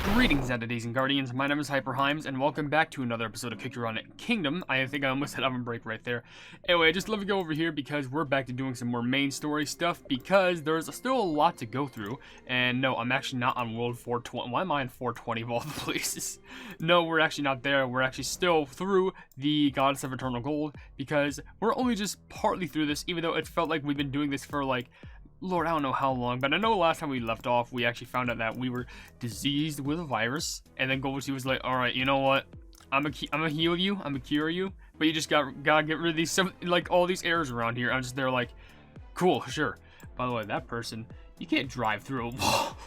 Greetings, entities and guardians. My name is HyperHimes, and welcome back to another episode of Kick Your Run Kingdom. I think I almost said OvenBreak right there. Anyway, I just love to go over here because we're back to doing some more main story stuff because there's still a lot to go through. And no, I'm actually not on World 420. Why am I on 420 of all the places? No, we're actually not there. We're actually still through the Goddess of Eternal Gold because we're only just partly through this, even though it felt like we've been doing this for like Lord, I don't know how long, but I know last time we left off, we actually found out that we were diseased with a virus, and then Goldie was like, "All right, you know what? I'm gonna heal you, I'm gonna cure you, but you just gotta get rid of these all these errors around here." I'm just there like, cool, sure. By the way, that person, you can't drive through a wall.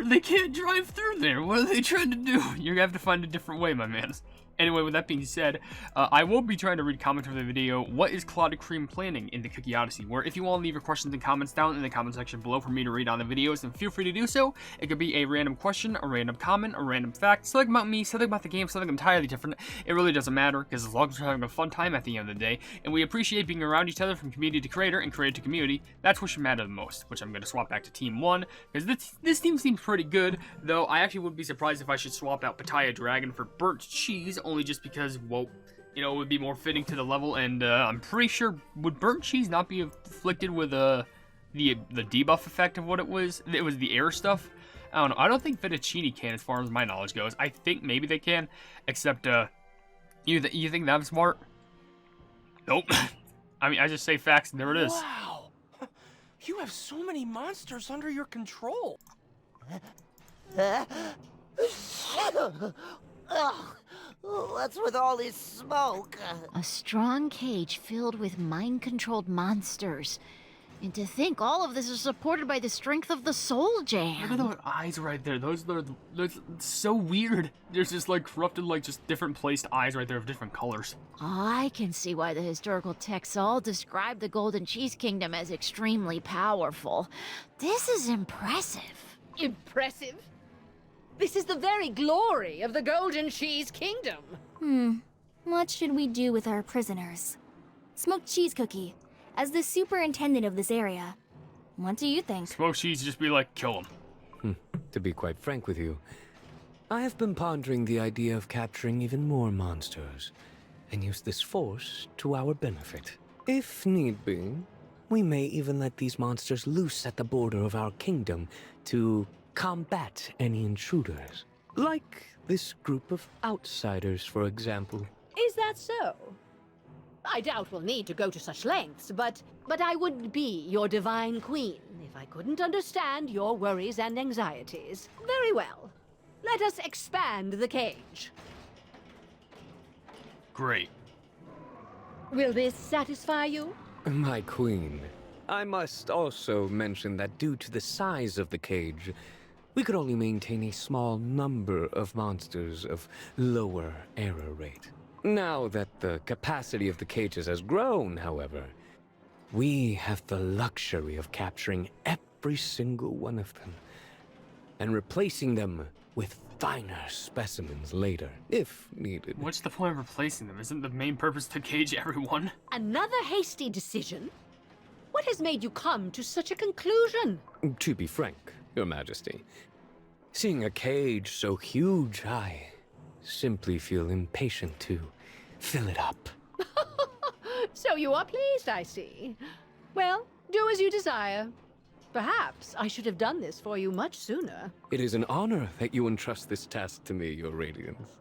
They can't drive through there. What are they trying to do? You're gonna have to find a different way, my man. Anyway, with that being said, I will be trying to read comments for the video. What is Clotted Cream planning in the Cookie Odyssey? Where if you want to leave your questions and comments down in the comment section below for me to read on the videos, then feel free to do so. It could be a random question, a random comment, a random fact, something about me, something about the game, something entirely different. It really doesn't matter, because as long as we're having a fun time at the end of the day, and we appreciate being around each other from community to creator and creator to community, that's what should matter the most, which I'm going to swap back to Team 1, because this team seems pretty good, though I actually wouldn't be surprised if I should swap out Pitaya Dragon for Burnt Cheese, only just because, well, you know, it would be more fitting to the level, and I'm pretty sure, would Burnt Cheese not be afflicted with the debuff effect of what it was? It was the air stuff? I don't know. I don't think Fettuccine can, as far as my knowledge goes. I think maybe they can, except, you think that I'm smart? Nope. I mean, I just say facts, and there it is. Wow! You have so many monsters under your control. What's with all this smoke? A strong cage filled with mind-controlled monsters. And to think all of this is supported by the strength of the Soul Jam. Look at those eyes right there. Those so weird. There's just like corrupted, like just different placed eyes right there of different colors. I can see why the historical texts all describe the Golden Cheese Kingdom as extremely powerful. This is impressive. Impressive? This is the very glory of the Golden Cheese Kingdom. What should we do with our prisoners? Smoked Cheese Cookie, as the superintendent of this area, what do you think? Smoked Cheese just be like, kill him. To be quite frank with you, I have been pondering the idea of capturing even more monsters and use this force to our benefit. If need be, we may even let these monsters loose at the border of our kingdom to combat any intruders. Like this group of outsiders, for example. Is that so? I doubt we'll need to go to such lengths, but I wouldn't be your divine queen if I couldn't understand your worries and anxieties. Very well. Let us expand the cage. Great. Will this satisfy you? My queen, I must also mention that due to the size of the cage, we could only maintain a small number of monsters of lower error rate. Now that the capacity of the cages has grown, however, we have the luxury of capturing every single one of them and replacing them with finer specimens later, if needed. What's the point of replacing them? Isn't the main purpose to cage everyone? Another hasty decision? What has made you come to such a conclusion? To be frank, Your Majesty, seeing a cage so huge, I simply feel impatient to fill it up. So you are pleased, I see. Well, do as you desire. Perhaps I should have done this for you much sooner. It is an honor that you entrust this task to me, Your Radiance.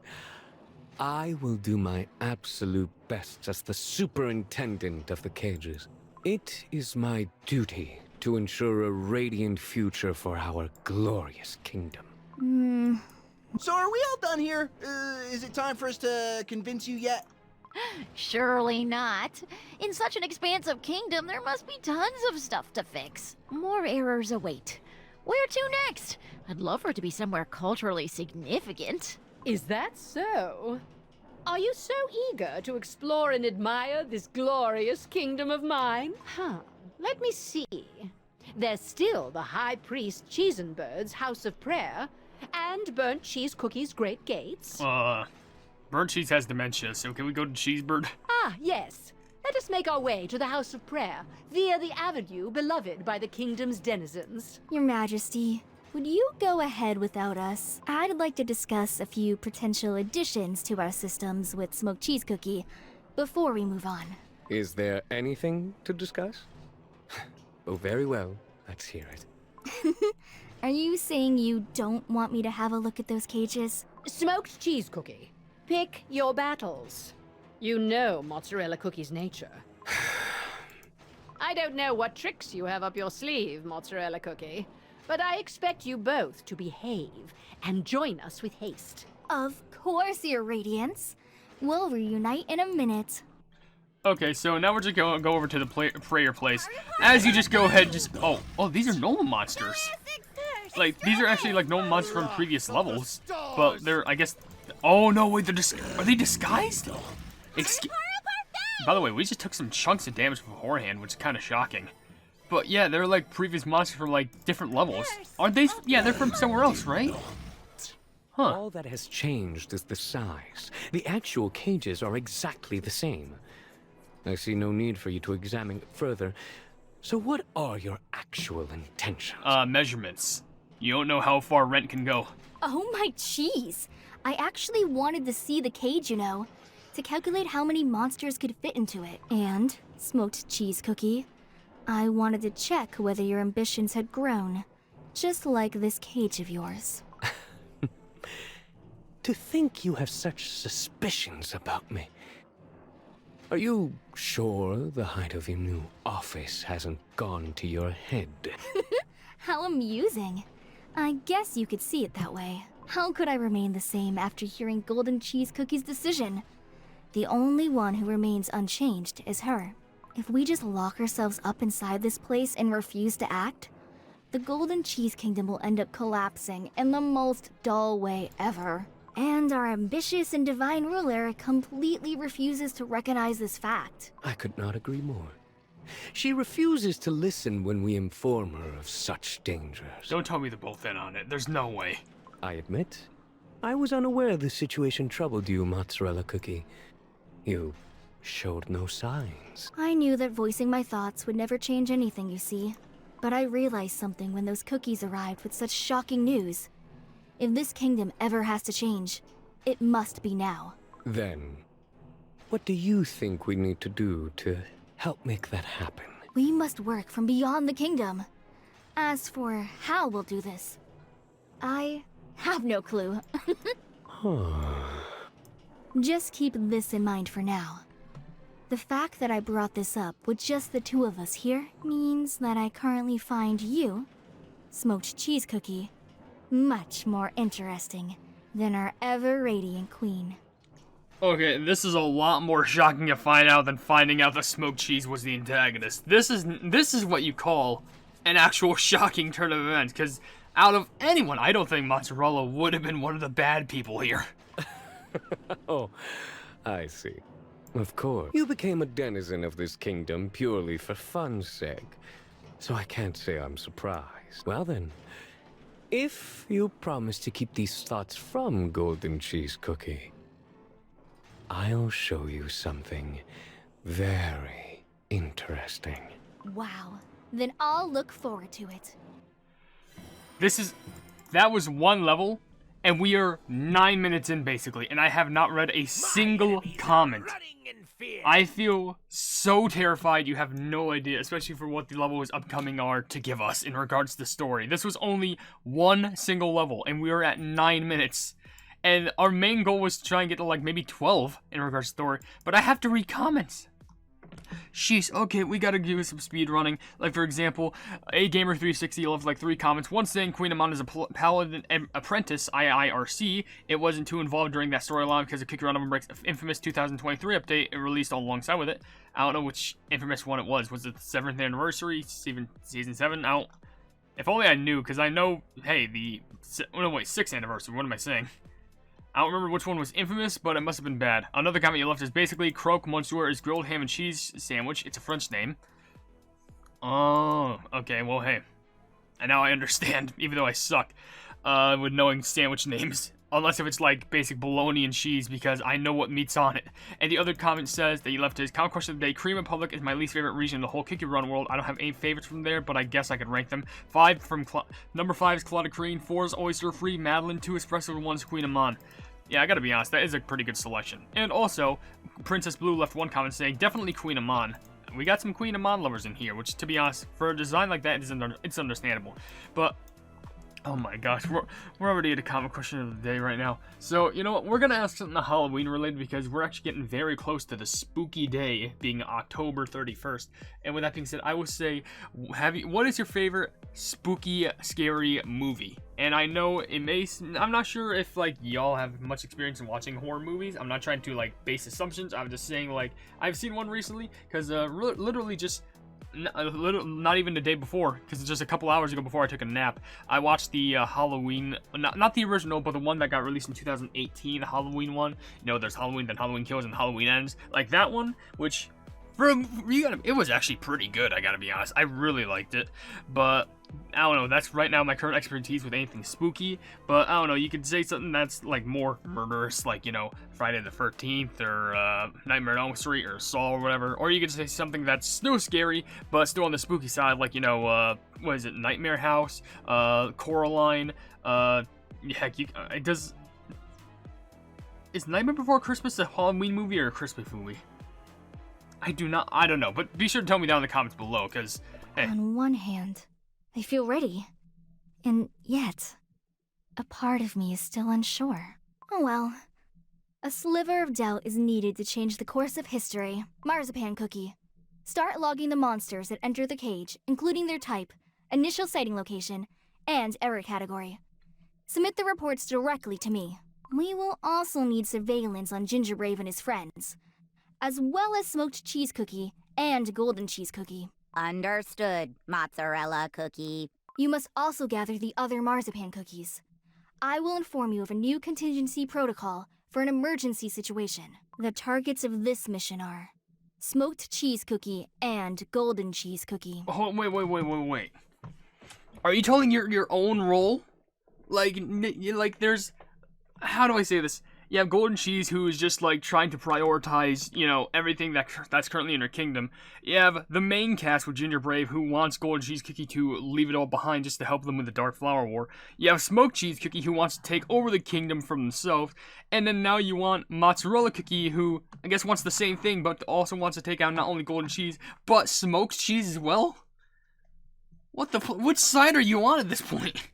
I will do my absolute best as the superintendent of the cages. It is my duty to ensure a radiant future for our glorious kingdom. So are we all done here? Is it time for us to convince you yet? Surely not. In such an expansive kingdom, there must be tons of stuff to fix. More errors await. Where to next? I'd love for it to be somewhere culturally significant. Is that so? Are you so eager to explore and admire this glorious kingdom of mine? Let me see. There's still the High Priest Cheesenbird's House of Prayer, and Burnt Cheese Cookie's Great Gates. Burnt Cheese has dementia, so can we go to Cheesebird? Ah, yes. Let us make our way to the House of Prayer, via the avenue beloved by the kingdom's denizens. Your Majesty, would you go ahead without us? I'd like to discuss a few potential additions to our systems with Smoked Cheese Cookie before we move on. Is there anything to discuss? Oh, very well. Let's hear it. Are you saying you don't want me to have a look at those cages? Smoked cheese cookie. Pick your battles. You know Mozzarella Cookie's nature. I don't know what tricks you have up your sleeve, Mozzarella Cookie, but I expect you both to behave and join us with haste. Of course, Your Radiance. We'll reunite in a minute. Okay, so now we're just going to go over to the prayer place. As you just go ahead, oh, these are normal monsters. Like, these are actually like normal monsters from previous levels, but they're, I guess, oh no, wait, are they disguised? By the way, we just took some chunks of damage beforehand, which is kind of shocking. But yeah, they're like previous monsters from like different levels. Aren't they? Yeah, they're from somewhere else, right? Huh. All that has changed is the size. The actual cages are exactly the same. I see no need for you to examine further. So what are your actual intentions? Measurements. You don't know how far rent can go. Oh my cheese! I actually wanted to see the cage, you know, to calculate how many monsters could fit into it. And, Smoked Cheese Cookie, I wanted to check whether your ambitions had grown, just like this cage of yours. To think you have such suspicions about me. Are you sure the height of your new office hasn't gone to your head? How amusing. I guess you could see it that way. How could I remain the same after hearing Golden Cheese Cookie's decision? The only one who remains unchanged is her. If we just lock ourselves up inside this place and refuse to act, the Golden Cheese Kingdom will end up collapsing in the most dull way ever. And our ambitious and divine ruler completely refuses to recognize this fact. I could not agree more. She refuses to listen when we inform her of such dangers. Don't tell me they're both in on it. There's no way. I admit, I was unaware the situation troubled you, Mozzarella Cookie. You showed no signs. I knew that voicing my thoughts would never change anything, you see. But I realized something when those cookies arrived with such shocking news. If this kingdom ever has to change, it must be now. Then, what do you think we need to do to help make that happen? We must work from beyond the kingdom. As for how we'll do this, I have no clue. Just keep this in mind for now. The fact that I brought this up with just the two of us here means that I currently find you, Smoked Cheese Cookie, much more interesting than our ever-radiant queen. Okay, this is a lot more shocking to find out than finding out that smoked cheese was the antagonist. This is what you call an actual shocking turn of events, because out of anyone, I don't think Mozzarella would have been one of the bad people here. Oh, I see. Of course. You became a denizen of this kingdom purely for fun's sake, so I can't say I'm surprised. Well then, if you promise to keep these thoughts from Golden Cheese Cookie, I'll show you something very interesting. Wow. Then I'll look forward to it. That was one level, and we are 9 minutes in basically, and I have not read a single comment. I feel so terrified, you have no idea, especially for what the levels upcoming are to give us in regards to the story. This was only one single level, and we are at 9 minutes. And our main goal was to try and get to like maybe 12 in regards to story, but I have to read comments. Sheesh, okay, we gotta do some speed running. Like, for example, A Gamer360 left like 3 comments. One saying Queen Amon is a paladin apprentice, IIRC. It wasn't too involved during that storyline because of Kick Your OvenBreak's Infamous 2023 update it released alongside with it. I don't know which Infamous one it was. Was it the 7th anniversary, Season 7? If only I knew, because I know, hey, no, wait, 6th anniversary, what am I saying? I don't remember which one was infamous, but it must have been bad. Another comment you left is basically Croque Monsieur is grilled ham and cheese sandwich. It's a French name. Oh, okay, well, hey. And now I understand, even though I suck with knowing sandwich names. unless if it's like basic bologna and cheese, because I know what meat's on it. And the other comment says that you left his comment question of the day. Korean Republic is my least favorite region in the whole Cookie Run world. I don't have any favorites from there, but I guess I could rank them. Number 5 is Clotted Cream, 4 is Oyster Free, Madeline, 2 Espresso, and 1 is Queen Amman. Yeah, I gotta be honest, that is a pretty good selection. And also, Princess Blue left one comment saying, definitely Queen Amman. We got some Queen Amman lovers in here, which, to be honest, for a design like that, it's understandable. But, oh my gosh, we're already at a comment question of the day right now. So, you know what, we're gonna ask something Halloween related, because we're actually getting very close to the spooky day, being October 31st. And with that being said, I will say, what is your favorite spooky, scary movie? And I know it may, I'm not sure if, like, y'all have much experience in watching horror movies. I'm not trying to, like, base assumptions. I'm just saying, like, I've seen one recently, because literally just, not even the day before, because it's just a couple hours ago before I took a nap, I watched the Halloween, not the original, but the one that got released in 2018, the Halloween one. You know, there's Halloween, then Halloween Kills, and Halloween Ends. Like, that one, which, it was actually pretty good, I gotta be honest. I really liked it, but I don't know, that's right now my current expertise with anything spooky. But I don't know, you could say something that's like more murderous, like, you know, Friday the 13th or Nightmare on Elm Street or Saw or whatever. Or you could say something that's still scary but still on the spooky side, like, you know, what is it, Nightmare House, Coraline, heck, is Nightmare Before Christmas a Halloween movie or a Christmas movie? I don't know, but be sure to tell me down in the comments below, because, hey. On one hand, I feel ready. And yet, a part of me is still unsure. Oh well. A sliver of doubt is needed to change the course of history. Marzipan Cookie. Start logging the monsters that enter the cage, including their type, initial sighting location, and error category. Submit the reports directly to me. We will also need surveillance on Gingerbrave and his friends, as well as Smoked Cheese Cookie and Golden Cheese Cookie. Understood, Mozzarella Cookie. You must also gather the other marzipan cookies. I will inform you of a new contingency protocol for an emergency situation. The targets of this mission are Smoked Cheese Cookie and Golden Cheese Cookie. Oh, wait. Are you telling your own role? Like there's... How do I say this? You have Golden Cheese, who is just, like, trying to prioritize, you know, everything that's currently in her kingdom. You have the main cast with Gingerbrave, who wants Golden Cheese Cookie to leave it all behind just to help them with the Dark Flower War. You have Smoked Cheese Cookie, who wants to take over the kingdom from themselves. And then now you want Mozzarella Cookie, who, I guess, wants the same thing, but also wants to take out not only Golden Cheese, but Smoked Cheese as well? Which side are you on at this point?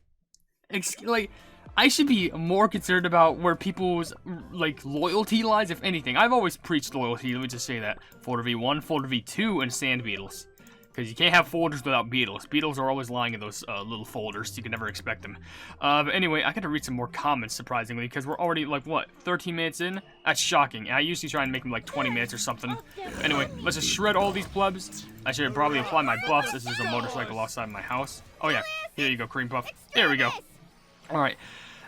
I should be more concerned about where people's, like, loyalty lies, if anything. I've always preached loyalty, let me just say that. Folder V1, Folder V2, and Sand Beetles. Because you can't have folders without beetles. Beetles are always lying in those little folders. You can never expect them. But anyway, I gotta read some more comments, surprisingly, because we're already, like, what, 13 minutes in? That's shocking. I usually try and make them, like, 20 minutes or something. Anyway, let's just shred all these plebs. I should probably apply my buffs. This is a motorcycle outside my house. Oh, yeah. Here you go, Cream Puff. There we go. Alright.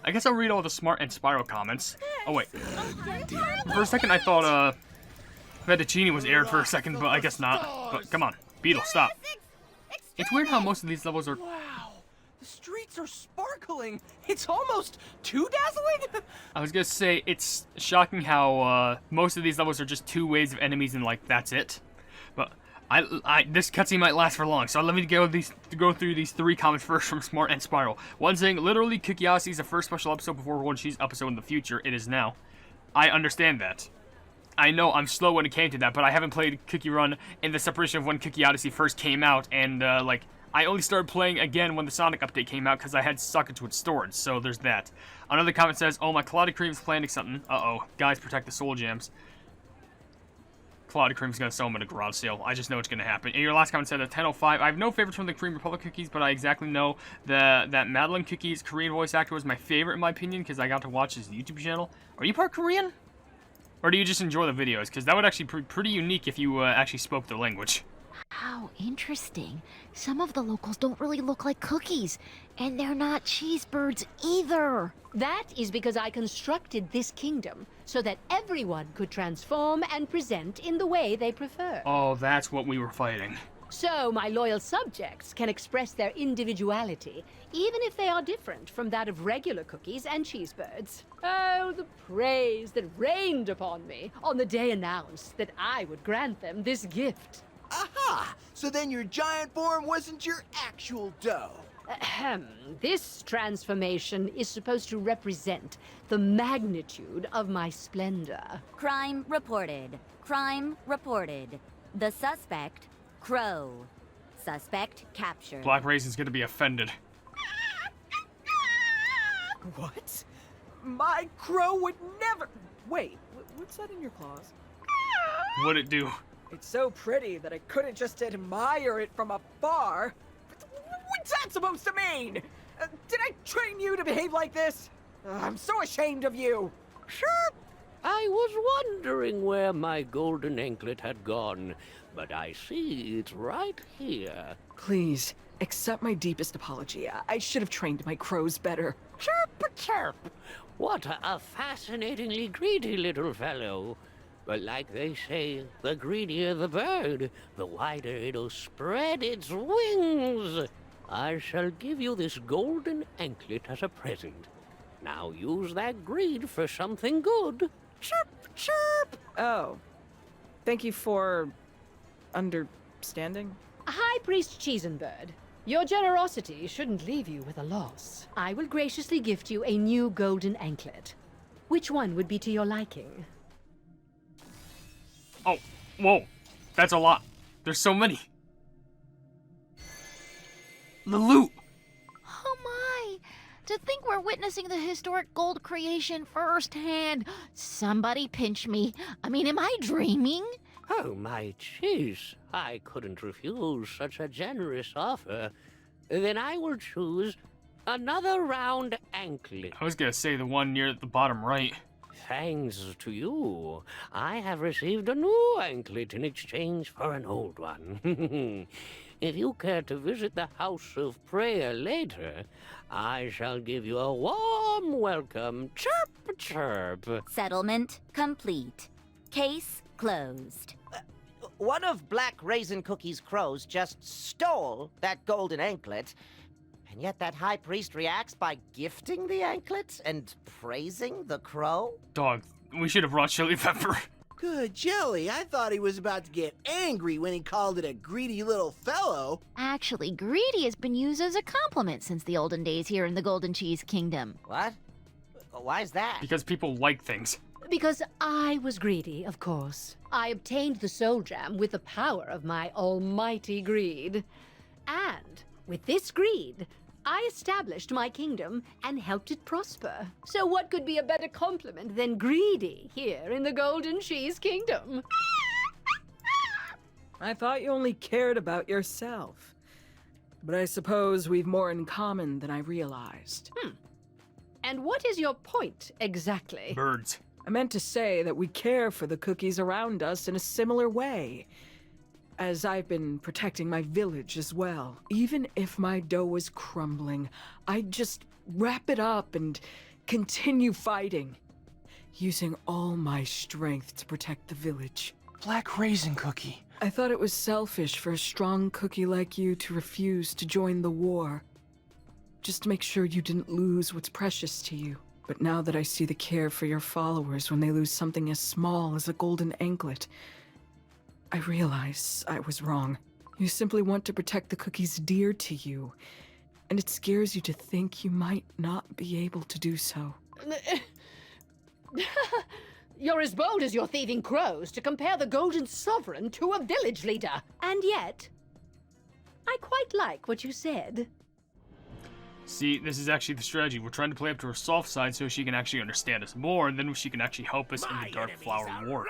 I guess I'll read all the Smart and Spiral comments. Oh, wait. For a second, I thought, Fettuccine was aired for a second, but I guess not. But, come on. Beetle, stop. It's weird how most of these levels are... Wow, the streets are sparkling. It's almost too dazzling. I was gonna say, it's shocking how, most of these levels are just 2 waves of enemies and, like, that's it. But... this cutscene might last for long, so let me go through these 3 comments first from Smart and Spiral. One saying, literally, Cookie Odyssey is the first special episode before Golden Cheese episode in the future. It is now. I understand that. I know I'm slow when it came to that, but I haven't played Cookie Run in the separation of when Cookie Odyssey first came out, and, like, I only started playing again when the Sonic update came out because I had sockets with storage, so there's that. Another comment says, oh, my Clotted Cream's planning something. Uh-oh. Guys, protect the soul gems. Clotted Cream's gonna sell them at a garage sale. I just know it's gonna happen. And your last comment said at 10:05. I have no favorites from the Korean Republic cookies, but I exactly know that Madeline Cookie's Korean voice actor was my favorite in my opinion because I got to watch his YouTube channel. Are you part Korean? Or do you just enjoy the videos? Because that would actually be pretty unique if you actually spoke their language. How interesting. Some of the locals don't really look like cookies, and they're not cheesebirds either. That is because I constructed this kingdom so that everyone could transform and present in the way they prefer. Oh, that's what we were fighting. So my loyal subjects can express their individuality, even if they are different from that of regular cookies and cheesebirds. Oh, the praise that rained upon me on the day announced that I would grant them this gift. Aha! So then your giant form wasn't your actual dough. Ahem. This transformation is supposed to represent the magnitude of my splendor. Crime reported. Crime reported. The suspect, Crow. Suspect captured. Black Raisin's gonna be offended. What? My crow would never... Wait, what's that in your claws? What'd it do? It's so pretty that I couldn't just admire it from afar. What's that supposed to mean? Did I train you to behave like this? I'm so ashamed of you. Sure. I was wondering where my golden anklet had gone, but I see it's right here. Please, accept my deepest apology. I should have trained my crows better. Chirp, chirp. What a fascinatingly greedy little fellow. But like they say, the greedier the bird, the wider it'll spread its wings. I shall give you this golden anklet as a present. Now use that greed for something good. Chirp, chirp. Oh, thank you for... understanding? High Priest Cheesenbird, your generosity shouldn't leave you with a loss. I will graciously gift you a new golden anklet. Which one would be to your liking? Oh, whoa. That's a lot. There's so many. The loot. Oh my! To think we're witnessing the historic gold creation firsthand. Somebody pinch me. I mean, am I dreaming? Oh, my cheese. I couldn't refuse such a generous offer. Then I will choose another round anklet. I was gonna say the one near the bottom right. Thanks to you, I have received a new anklet in exchange for an old one. If you care to visit the House of Prayer later, I shall give you a warm welcome. Chirp, chirp. Settlement complete. Case closed. One of Black Raisin Cookie's crows just stole that golden anklet, and yet that high priest reacts by gifting the anklet and praising the crow? Dog, we should have brought chili pepper. Good jelly. I thought he was about to get angry when he called it a greedy little fellow. Actually, greedy has been used as a compliment since the olden days here in the Golden Cheese Kingdom. What? Why's that? Because people like things. Because I was greedy, of course. I obtained the soul gem with the power of my almighty greed. And with this greed, I established my kingdom and helped it prosper. So what could be a better compliment than greedy here in the Golden Cheese Kingdom? I thought you only cared about yourself. But I suppose we've more in common than I realized. And what is your point, exactly? Birds. I meant to say that we care for the cookies around us in a similar way. As I've been protecting my village as well. Even if my dough was crumbling, I'd just wrap it up and continue fighting. Using all my strength to protect the village. Black Raisin Cookie. I thought it was selfish for a strong cookie like you to refuse to join the war. Just to make sure you didn't lose what's precious to you. But now that I see the care for your followers when they lose something as small as a golden anklet, I realize I was wrong. You simply want to protect the cookies dear to you, and it scares you to think you might not be able to do so. You're as bold as your thieving crows to compare the Golden Sovereign to a village leader. And yet, I quite like what you said. See, this is actually the strategy. We're trying to play up to her soft side so she can actually understand us more, and then she can actually help us in the Dark Flower War.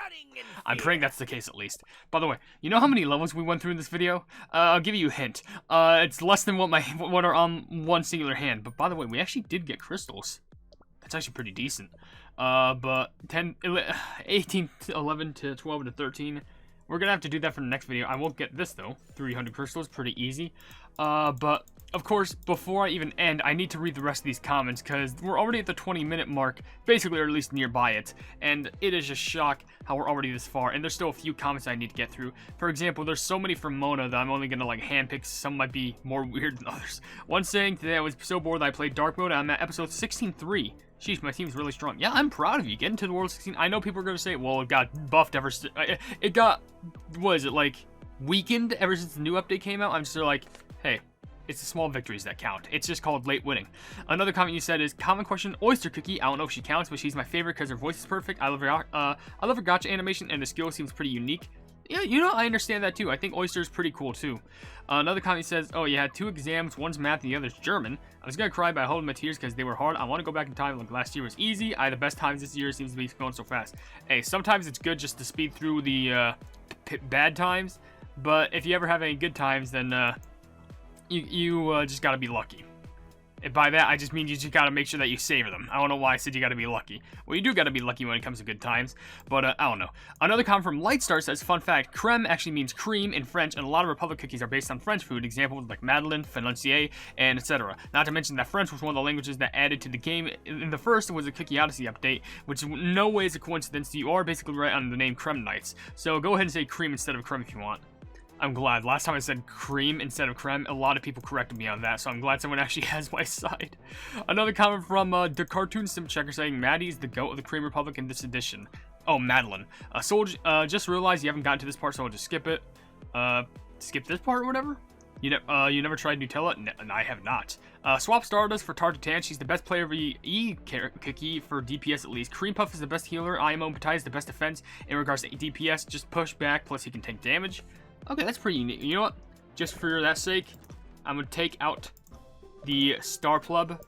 I'm praying that's the case at least. By the way, you know how many levels we went through in this video? I'll give you a hint. It's less than what are on one singular hand. But by the way, we actually did get crystals. That's actually pretty decent. But 18, 11 to 12 to 13. We're gonna have to do that for the next video. I won't get this though. 300 crystals, pretty easy. But of course, before I even end, I need to read the rest of these comments because we're already at the 20-minute mark, basically, or at least nearby it. And it is just shock how we're already this far. And there's still a few comments I need to get through. For example, there's so many from Mona that I'm only gonna like handpick. Some might be more weird than others. One saying, today I was so bored that I played Dark Mode and I'm at episode 16-3. Sheesh, my team's really strong. Yeah, I'm proud of you. Getting to the World 16. I know people are gonna say, well, it got buffed ever since. It got, what is it, like, weakened ever since the new update came out. I'm just like, hey, it's the small victories that count. It's just called late winning. Another comment you said is, common question, Oyster Cookie. I don't know if she counts, but she's my favorite because her voice is perfect. I love her gotcha animation, and the skill seems pretty unique. Yeah, you know, I understand that too. I think Oyster is pretty cool too. Another comment says, oh, you had 2 exams, one's math and the other's German. I was gonna cry by holding my tears because they were hard. I want to go back in time. Like last year was easy. I had the best times this year. It seems to be going so fast. Hey, sometimes it's good just to speed through the bad times. But if you ever have any good times, then you just gotta be lucky. And by that, I just mean you just gotta make sure that you savor them. I don't know why I said you gotta be lucky. Well, you do gotta be lucky when it comes to good times, but I don't know. Another comment from Lightstar says, fun fact, creme actually means cream in French, and a lot of Republic cookies are based on French food, examples like Madeleine, Financier, and etc. Not to mention that French was one of the languages that added to the game. In the first was a Cookie Odyssey update, which in no way is a coincidence. You are basically right on the name Creme Knights. So go ahead and say cream instead of creme if you want. I'm glad. Last time I said cream instead of creme, a lot of people corrected me on that, so I'm glad someone actually has my side. Another comment from the Cartoon Sim Checker saying, Maddie is the goat of the Cream Republic in this edition. Oh, Madeline. Soldier, just realized you haven't gotten to this part, so I'll just skip it. Skip this part or whatever? You never tried Nutella? No, I have not. Swap Stardust for Tartatan. She's the best player of cookie for DPS at least. Cream Puff is the best healer. IMO Patai is the best defense. In regards to DPS, just push back, plus he can take damage. Okay, that's pretty unique. You know what? Just for that sake, I'm going to take out the Star Pleb,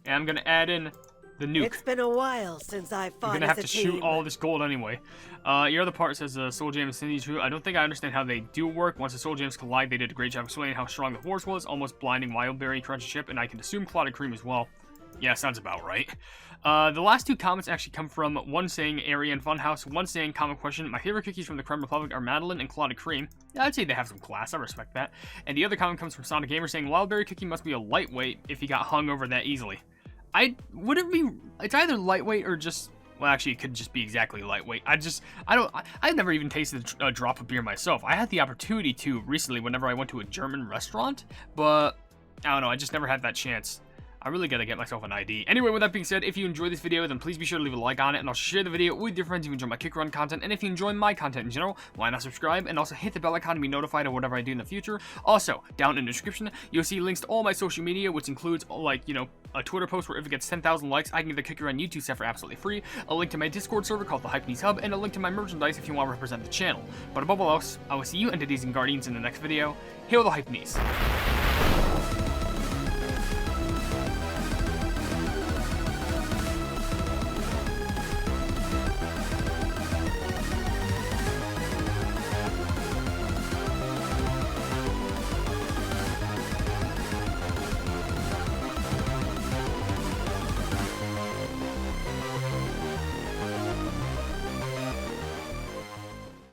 and I'm going to add in the nuke. It's been a while since I fought. I'm going to have to shoot all this gold anyway. Your other part says Soul Jam and Cindy True. I don't think I understand how they do work. Once the Soul Jams collide, they did a great job explaining how strong the force was, almost blinding Wildberry Crunchy Chip, and I can assume Clotted Cream as well. Yeah, sounds about right. The last 2 comments actually come from one saying Arian Funhouse, one saying common question. My favorite cookies from the Creme Republic are Madeleine and Clotted Cream. Yeah, I'd say they have some class. I respect that. And the other comment comes from Sonic Gamer saying Wildberry Cookie must be a lightweight if he got hung over that easily. It's either lightweight or just, well, actually it could just be exactly lightweight. I've never even tasted a drop of beer myself. I had the opportunity to recently whenever I went to a German restaurant, but I don't know, I just never had that chance. I really gotta get myself an ID. Anyway, with that being said, if you enjoyed this video, then please be sure to leave a like on it, and also share the video with your friends if you enjoy my kick run content. And if you enjoy my content in general, why not subscribe, and also hit the bell icon to be notified of whatever I do in the future. Also, down in the description, you'll see links to all my social media, which includes, like, you know, a Twitter post where if it gets 10,000 likes, I can get the Kick Your Run YouTube set for absolutely free, a link to my Discord server called the Hypenese Hub, and a link to my merchandise if you want to represent the channel. But above all else, I will see you entities and guardians in the next video. Hail the Hypenese.